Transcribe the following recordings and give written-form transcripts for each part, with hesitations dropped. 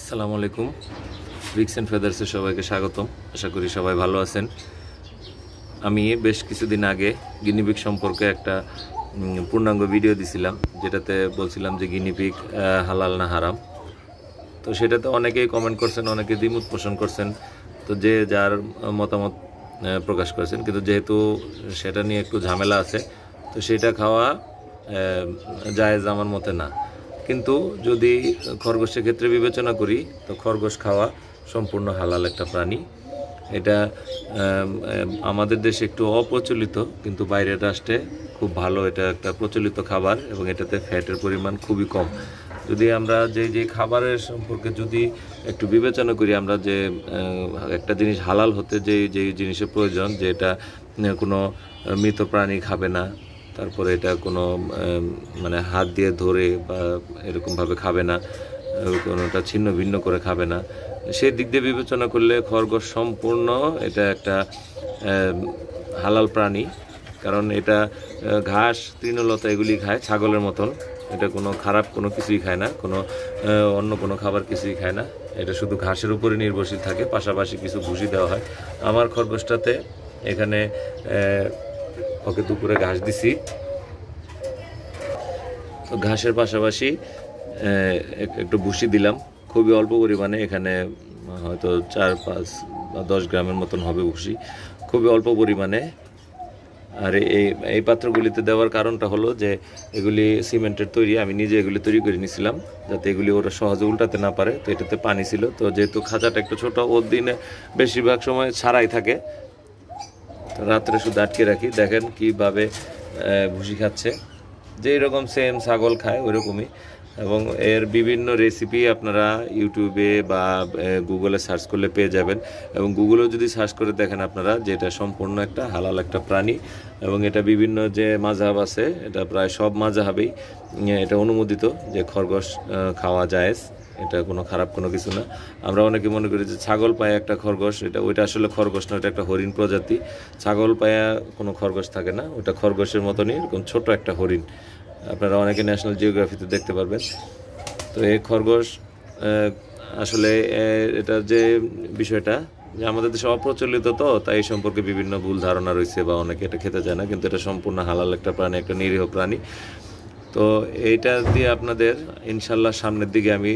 আসসালামু আলাইকুম। Bricks and ফেদার্সে সবাইকে স্বাগতম। আশা করি সবাই ভালো আছেন। আমি বেশ কিছুদিন আগে গিনিপিগ সম্পর্কে একটা পূর্ণাঙ্গ ভিডিও দিছিলাম, যেটাতে বলছিলাম যে গিনিপিগ হালাল না হারাম। তো সেটাতে অনেকেই কমেন্ট করছেন, অনেকে দ্বিমত পোষণ করছেন। তো যে যার মতামত প্রকাশ করেছেন, কিন্তু যেহেতু সেটা নিয়ে একটু ঝামেলা আছে, তো সেটা খাওয়া জায়েজ আমার মতে না। কিন্তু যদি খরগোশের ক্ষেত্রে বিবেচনা করি, তো খরগোশ খাওয়া সম্পূর্ণ হালাল একটা প্রাণী। এটা আমাদের দেশে একটু অপ্রচলিত, কিন্তু বাইরের রাষ্ট্রে খুব ভালো, এটা একটা প্রচলিত খাবার এবং এটাতে ফ্যাটের পরিমাণ খুবই কম। যদি আমরা যে খাবারের সম্পর্কে যদি একটু বিবেচনা করি, আমরা যে একটা জিনিস হালাল হতে যে জিনিসের প্রয়োজন, যে এটা কোনো মৃত প্রাণী খাবে না, তারপরে এটা কোনো মানে হাত দিয়ে ধরে বা এরকমভাবে খাবে না, কোনোটা ছিন্ন ভিন্ন করে খাবে না, সেই দিক দিয়ে বিবেচনা করলে খরগোশ সম্পূর্ণ এটা একটা হালাল প্রাণী। কারণ এটা ঘাস, তৃণলতা এগুলি খায় ছাগলের মতন। এটা কোনো খারাপ কোনো কিছুই খায় না, কোনো অন্য কোনো খাবার কিছুই খায় না। এটা শুধু ঘাসের উপরে নির্ভরশীল থাকে, পাশাপাশি কিছু ভুসি দেওয়া হয়। আমার খরগোশটাতে এখানে ওকে দুপুরে ঘাস দিছি, তো ঘাসের পাশাপাশি একটু ভুসি দিলাম, খুবই অল্প পরিমাণে। এখানে হয়তো 4-5 বা 10 গ্রামের মতন হবে ভুসি, খুবই অল্প পরিমাণে। আর এই পাত্রগুলিতে দেওয়ার কারণটা হলো যে এগুলি সিমেন্টের তৈরি, আমি নিজে এগুলি তৈরি করে নিয়েছিলাম যাতে এগুলি ওরা সহজে উল্টাতে না পারে। তো এটাতে পানি ছিল, তো যেহেতু খাঁচাটা একটু ছোটো, ওর দিনে বেশিরভাগ সময় ছাড়াই থাকে, তো রাত্রে শুধু আটকে রাখি। দেখেন কীভাবে ভুসি খাচ্ছে, যেই রকম সেম ছাগল খায় ওইরকমই। এবং এর বিভিন্ন রেসিপি আপনারা ইউটিউবে বা গুগলে সার্চ করলে পেয়ে যাবেন। এবং গুগলেও যদি সার্চ করে দেখেন আপনারা, যে এটা সম্পূর্ণ একটা হালাল একটা প্রাণী। এবং এটা বিভিন্ন যে মাযহাব আছে, এটা প্রায় সব মাযহাবেই এটা অনুমোদিত যে খরগোশ খাওয়া জায়েজ, এটা কোনো খারাপ কোনো কিছু না। আমরা অনেকে মনে করি যে ছাগল পায়া একটা খরগোশ, ওইটা আসলে খরগোশ না, ওটা একটা হরিণ প্রজাতি। ছাগল পায়া কোনো খরগোশ থাকে না, ওটা খরগোশের মতনই এরকম ছোট একটা হরিণ, আপনারা অনেকে ন্যাশনাল জিওগ্রাফিতে দেখতে পারবেন। তো এই খরগোশ আসলে এটার যে বিষয়টা, যে আমাদের দেশে অপ্রচলিত, তো তাই এই সম্পর্কে বিভিন্ন ভুল ধারণা রয়েছে বা অনেকে এটা খেতে চায় না, কিন্তু এটা সম্পূর্ণ হালাল একটা প্রাণী, একটা নিরীহ প্রাণী। তো এইটা দিয়ে আপনাদের ইনশাল্লাহ সামনের দিকে আমি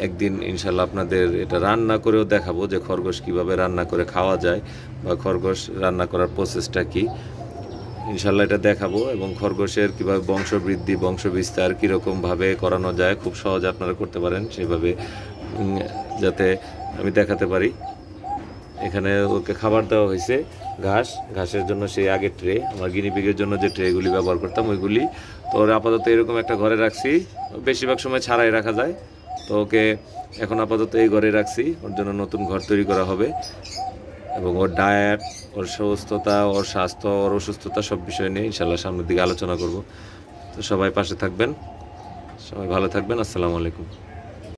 একদিন ইনশাল্লাহ আপনাদের এটা রান্না করেও দেখাবো, যে খরগোশ কীভাবে রান্না করে খাওয়া যায় বা খরগোশ রান্না করার প্রসেসটা কী, ইনশাল্লাহ এটা দেখাবো। এবং খরগোশের কীভাবে বংশবৃদ্ধি, বংশবিস্তার কীরকমভাবে করানো যায়, খুব সহজে আপনারা করতে পারেন সেভাবে, যাতে আমি দেখাতে পারি। এখানে ওকে খাবার দেওয়া হয়েছে ঘাসের জন্য সেই আগের ট্রে, আমার গিনিপিগের জন্য যে ট্রেগুলি ব্যবহার করতাম ওইগুলি। তো ওরা আপাতত এরকম একটা ঘরে রাখছি, বেশিরভাগ সময় ছাড়াই রাখা যায়। তো ওকে এখন আপাতত এই ঘরে রাখছি, ওর জন্য নতুন ঘর তৈরি করা হবে। এবং ওর ডায়েট, ওর সুস্থতা, ওর স্বাস্থ্য, ওর অসুস্থতা সব বিষয় নিয়ে ইনশাল্লাহ সামনের দিকে আলোচনা করব। তো সবাই পাশে থাকবেন, সবাই ভালো থাকবেন। আসসালামু আলাইকুম।